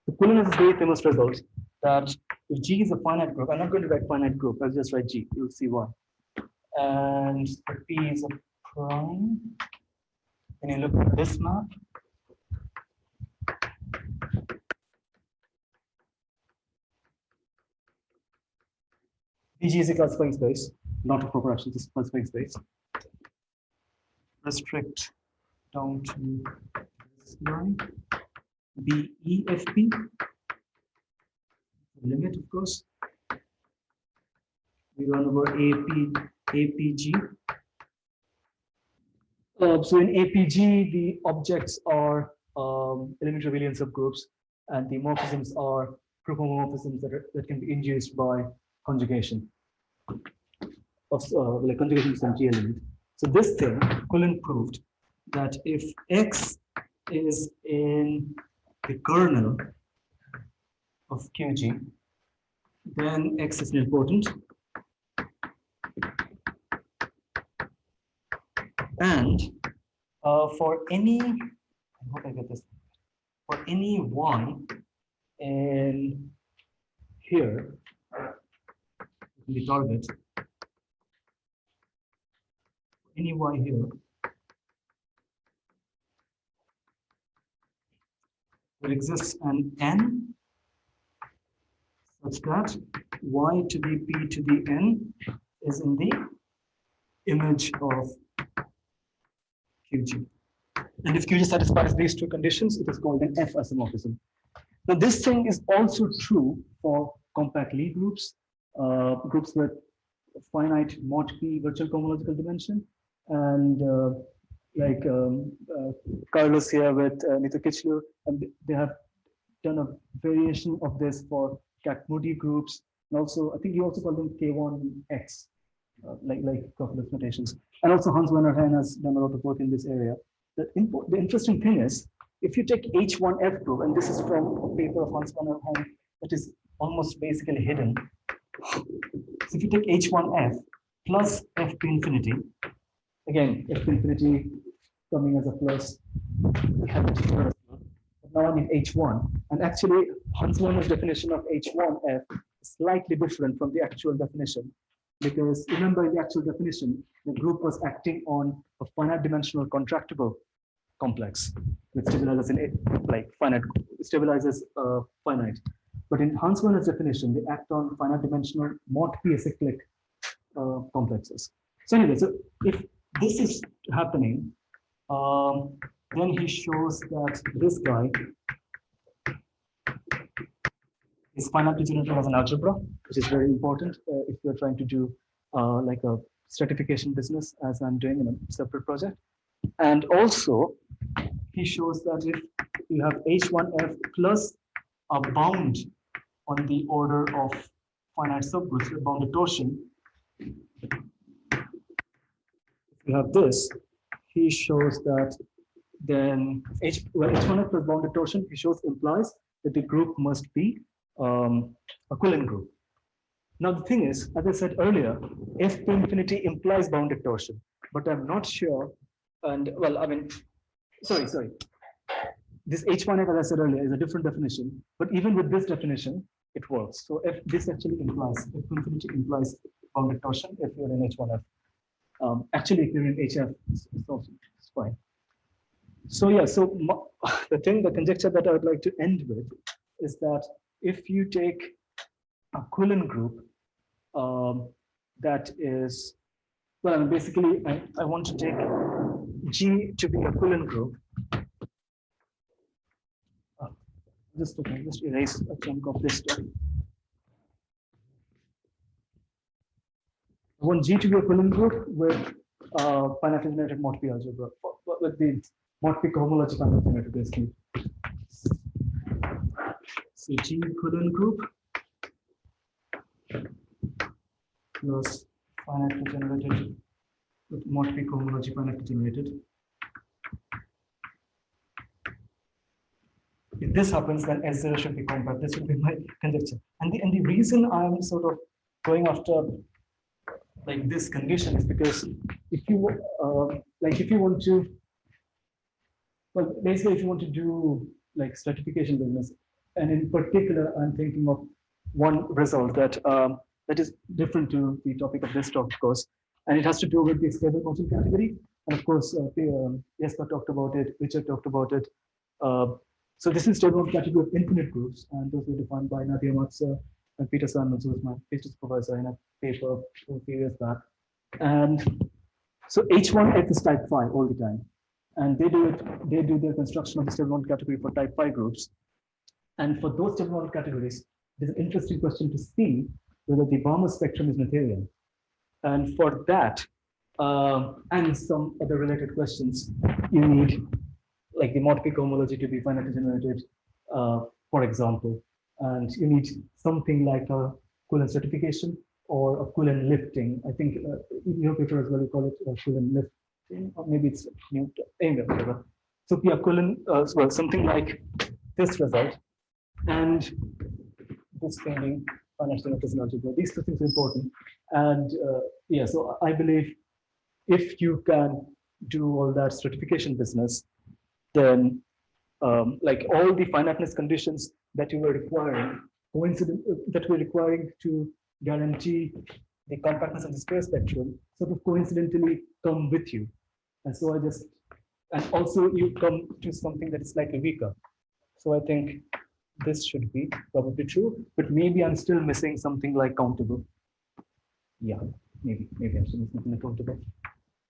So Cullen has this very famous result that if G is a finite group, I'm not going to write finite group, I'll just write G, you'll see why. And the P is a prime. When you look at this map, BG is a classifying space, not a proper action, just classifying space. Restrict down to this line, BEFP, limit, of course. We run over APG. So in APG, the objects are elementary abelian subgroups, and the morphisms are group homomorphisms that can be induced by conjugation of like conjugation of some G element. So this thing, Cullen proved that if X is in the kernel of QG, then X is nilpotent. And for any, I hope I get this, for any Y in here, the target, any Y here, there exists an N such that Y to the P to the N is in the image of QG. And if QG satisfies these two conditions, it is called an F isomorphism. Now, this thing is also true for compact Lie groups groups with finite mod p virtual cohomological dimension, and Carlos here with Nito Kichlu, and they have done a variation of this for Cat-Moody groups, and also I think you also call them K1X, like calculus notations. And also Hans Werner Hein has done a lot of work in this area. The interesting thing is, if you take H1F group, and this is from a paper of Hans Werner Hein that is almost basically hidden. So if you take H1F plus F to infinity, again, F to infinity coming as a plus, we have it first. Now I'm in H1, and actually Hans Werner's definition of H1F is slightly different from the actual definition, because remember in the actual definition, the group was acting on a finite dimensional contractible complex, which stabilizes in like finite, stabilizes finite. But in Hans Werner's definition, they act on finite dimensional mod p acyclic complexes. So anyway, so if this is happening, then he shows that this guy is finitely generated as an algebra, which is very important if you're trying to do like a stratification business, as I'm doing in a separate project. And also, he shows that if you have H1F plus a bound on the order of finite subgroups, a bounded torsion, if you have this, he shows that then H1F plus bounded torsion, he shows implies that the group must be a Quillen group. Now the thing is, as I said earlier, F to infinity implies bounded torsion, but I'm not sure. And well, I mean, sorry. This H1F, as I said earlier, is a different definition, but even with this definition, it works. So if this actually implies, F to infinity implies bounded torsion if you're in H1F. Actually, if you're in HF, it's fine. So yeah, so the conjecture that I would like to end with is that if you take a Quillen group that is, well, I mean, basically, I want to take G to be a Quillen group. Just erase a chunk of this stuff. I want G to be a Quillen group with finitely generated mod p algebra, with the mod p cohomology finitely generated basically. So G Quillen group plus finitely generated with mod p cohomology finitely generated. If this happens, then S0 should be compact. This would be my conjecture. And the reason I'm sort of going after like this condition is because if you want to, well, basically if you want to do like stratification business, and in particular, I'm thinking of one result that that is different to the topic of this talk, of course, and it has to do with the stable function category. And of course, Jesper talked about it, Richard talked about it. So this is stable category of infinite groups, and those were defined by Nadia Matza and Peter Simons, who was my PhD supervisor in a paper a few years back. And so H1F is type phi all the time, and they do their construction of the stable category for type phi groups. And for those stable categories, there's an interesting question to see whether the Balmer spectrum is Noetherian. And for that, and some other related questions, you need like the mod p cohomology to be finitely generated, for example, and you need something like a Quillen stratification or a Quillen lifting. I think in your paper as well, you call it a Quillen lifting, or maybe it's new, anyway, whatever. So yeah, Quillen, well, something like this result, and this failing finite generated algebra. These two things are important, and yeah, so I believe if you can do all that stratification business, then like all the finiteness conditions that you were requiring, that were requiring to guarantee the compactness of the spare spectrum, sort of coincidentally come with you. And so and also you come to something that is slightly weaker. So I think this should be probably true, but maybe I'm still missing something like countable. Yeah, maybe I'm still missing something like countable.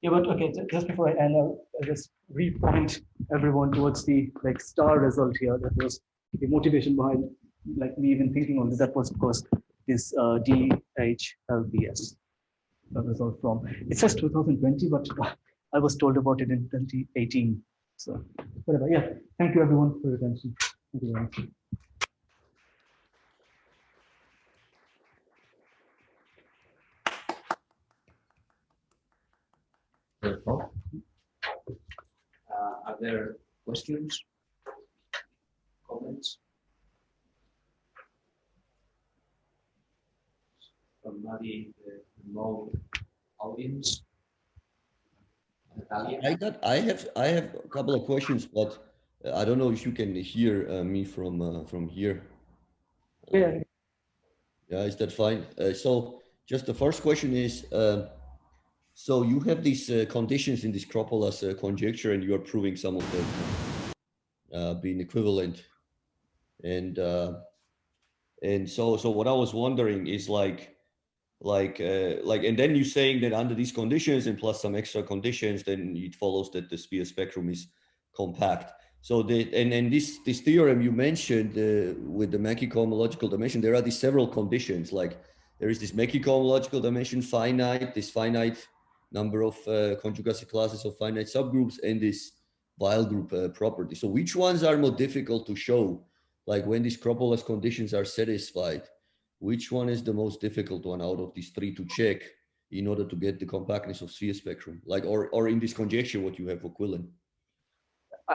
Yeah, but okay, just before I end, I'll just repoint everyone towards the like star result here. That was the motivation behind like me even thinking on this. That was, of course, this DHLBS result from. It says 2020, but I was told about it in 2018. So whatever. Yeah. Thank you everyone for your attention. Thank you very much. Are there questions, comments? From maybe the remote audience? Natalia? I have a couple of questions, but I don't know if you can hear me from here. Yeah. Yeah, is that fine? So just the first question is, so you have these conditions in this Kropolas conjecture, and you are proving some of them being equivalent. And so what I was wondering is and then you're saying that under these conditions and plus some extra conditions, then it follows that the sphere spectrum is compact. So this theorem you mentioned with the Mackey cohomological dimension, there are these several conditions. Like there is this Mackey cohomological dimension finite, this finite number of conjugacy classes of finite subgroups, and this Weil group property. So which ones are more difficult to show? Like when these Kropolas conditions are satisfied, which one is the most difficult one out of these three to check in order to get the compactness of sphere spectrum? Like, or in this conjecture, what you have for Quillen?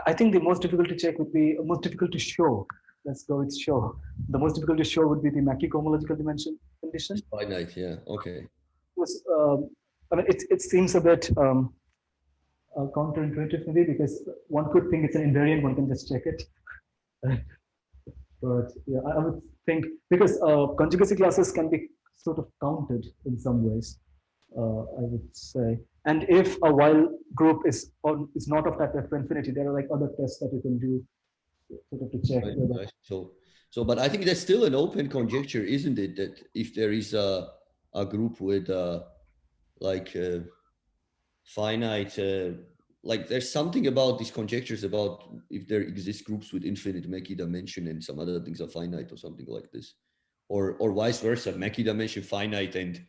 I think the most difficult to check would be most difficult to show. Let's go with show. The most difficult to show would be the Mackey cohomological dimension condition. It's finite, yeah. Okay. I mean, it seems a bit counterintuitive maybe, because one could think it's an invariant, one can just check it. But yeah, I would think because conjugacy classes can be sort of counted in some ways, I would say. And if a Weil group is not of type F to infinity, there are like other tests that you can do sort of to check. Right. So, but I think that's still an open conjecture, isn't it? That if there is a group with finite, like there's something about these conjectures about if there exist groups with infinite Mackey dimension and some other things are finite or something like this, or vice versa, Mackey dimension finite and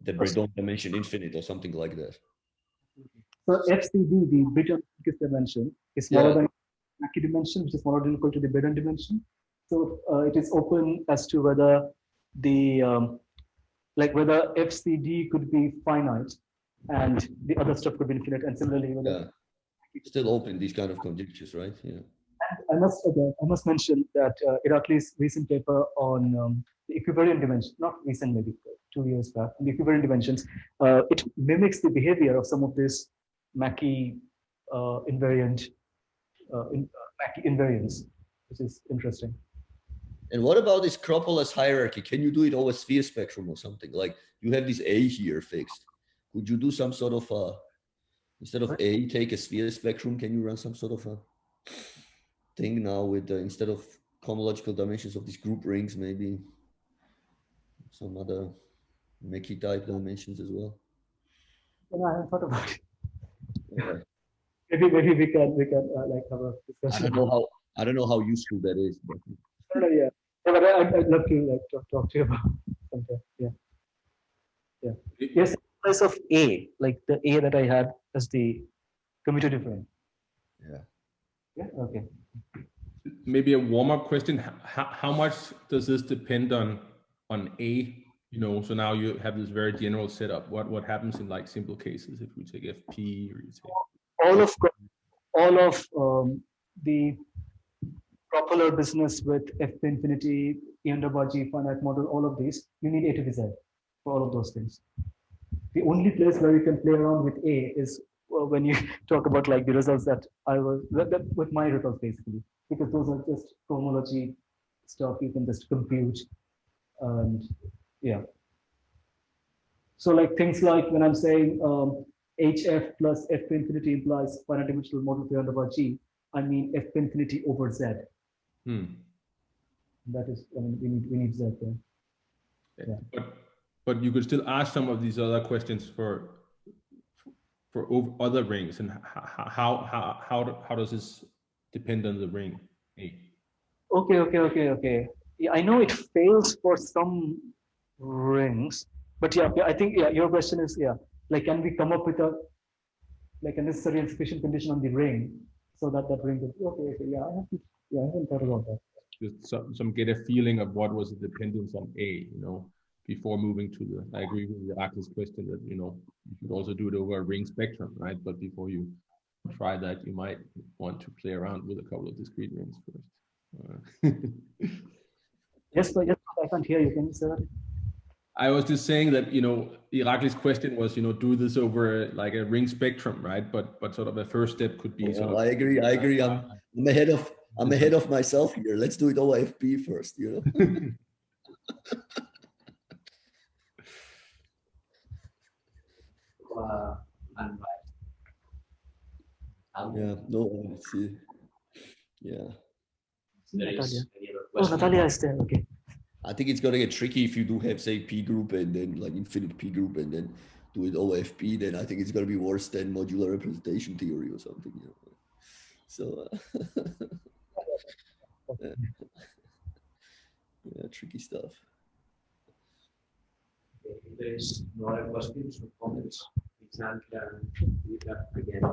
the Breton dimension infinite or something like that. So FCD, the Breton dimension, is smaller than Mackey dimension, which is smaller than equal to the Breton dimension. So it is open as to whether the whether FCD could be finite and the other stuff could be infinite, and similarly whether still open these kind of conjectures, right? Yeah. And I must mention that Irakli's recent paper on the equivariant dimension, not recent, maybe 2 years back, the equivariant dimensions, it mimics the behavior of some of this Mackey invariant Mackey invariance, which is interesting. And what about this Kropolas hierarchy? Can you do it over sphere spectrum or something? Like you have this A here fixed. Could you do some sort of instead of A, take a sphere spectrum? Can you run some sort of a thing now with instead of cohomological dimensions of these group rings, maybe some other Mackey type dimensions as well? No, I haven't thought about it. Okay. Maybe we can like have a discussion. I don't know how useful that is. But... Yeah, but I'd love to like talk to you about something. Yeah. Yes, place of A, like the A that I had as the commutative ring. Yeah. Okay. Maybe a warm-up question. How much does this depend on A? You know, so now you have this very general setup. What happens in like simple cases if we take FP or you take all of the propeller business with F to infinity, E under bar G finite model, all of these, you need A to be Z for all of those things. The only place where you can play around with A is when you talk about like the results that with my results basically, because those are just cohomology stuff you can just compute, and yeah. So like things like when I'm saying HF plus F to infinity implies finite dimensional model P under bar G, I mean F to infinity over Z. That is, I mean, we need Z there. Yeah. But you could still ask some of these other questions for other rings, and how does this depend on the ring A? Okay. Yeah, I know it fails for some rings. But yeah, I think your question is like can we come up with a necessary and sufficient condition on the ring so that that ring will okay, I haven't thought about that. Just some get a feeling of what was the dependence on A, before moving to the. I agree with Akla's question that you should also do it over a ring spectrum, right? But before you try that, you might want to play around with a couple of discrete rings first. Yes, I can't hear you. Can you say that? I was just saying that Irakli's question was do this over like a ring spectrum, right? But sort of a first step could be. Sort of, I agree. I'm ahead of myself here. Let's do it OFP first. Yeah. No. Let's see. Yeah. Natalia is there. Okay. I think it's gonna get tricky if you do have, say, P group and then like infinite P group and then do it OFP. Then I think it's gonna be worse than modular representation theory or something. So yeah, tricky stuff. If there is no other questions or comments, we can again.